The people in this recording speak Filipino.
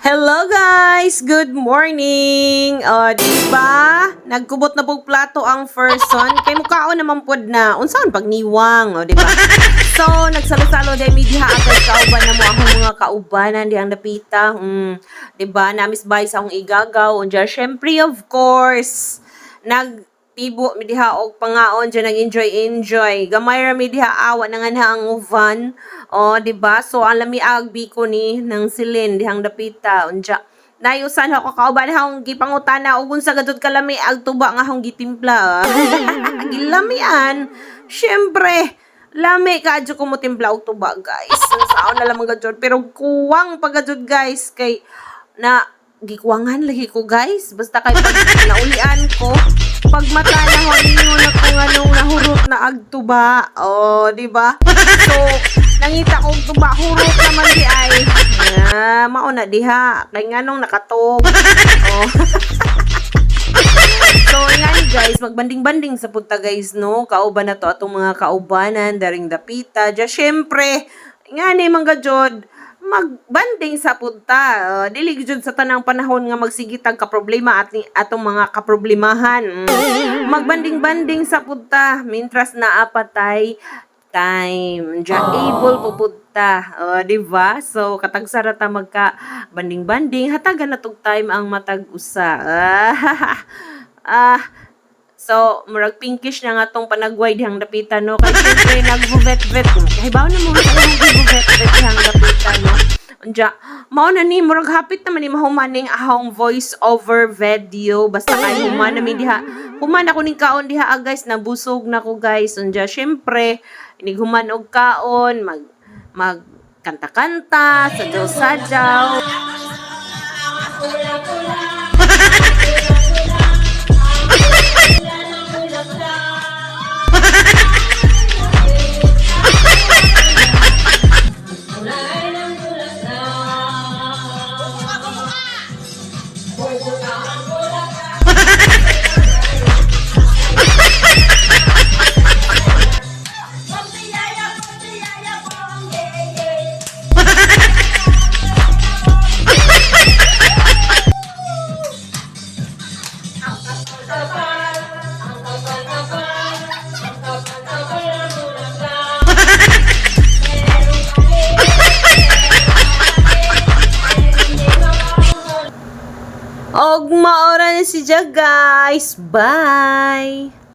Hello guys! Good morning! O, diba? Nagkubot na pong plato ang person. Kay mukhaon naman pod na. Unsaon pagniwang, o diba? So, nagsalo-salo dahil may diha agad kauban na mo akong mga kaubanan dihang napita. Diba? Namis bay sa akong igagaw. Unja, syempre, of course, tibo mi diha og pangaon dyan nag-enjoy. Gamay ra mi diha awa na nga na ang uvan. O, di ba? So ang lami agbi ko ni ng silin dihang dapita unja. Nayusan ako kauban akong gipangutana og unsa gadud kalami ag tuba nga akong gitimpla. Gilamian. Syempre, lami ka adyo ko mo timpla og tuba, guys. Saan na lamang gadud pero kuwang paggadud, guys, kay na gikuwangan lagi ko, guys. Basta kay pag naulian ko pag mata na honingon na kung anong nahurot na agtuba. O, di ba? So, nangita kong tuba, hurot naman di ay. Mauna diha. Kay nganong nakatog. O. So, nga ni guys, magbanding-banding sa punta, guys, no? Kauban na to atong mga kaubanan, daring dapita. Diya, syempre, nga ni mga jod, magbanding sa punta. Dili jud sa tanang panahon nga magsigitag ka problema atong mga kaproblemahan. Magbanding-banding sa punta mintras naapatay time. Diya able pupunta. Di ba? So katagsara ta magka banding-banding hatagan na tog time ang matag usa. So, murag pinkish na nga tong panagway dihang dapitan, no? Kaya syempre, nagbuvet-vet. Hibaw na mo, nagbuvet-vet dihang dapitan, no? Unja, mao na ni, murag hapit naman ni mahumaning ahong voice over video. Basta kay human na mi diha. Human ako ning kaon diha, guys. Nabusog na ko, guys. Unja, syempre, inighuman og kaon, mag kanta-kanta, sadyaw-sadyaw. Og maora na siya, guys. Bye!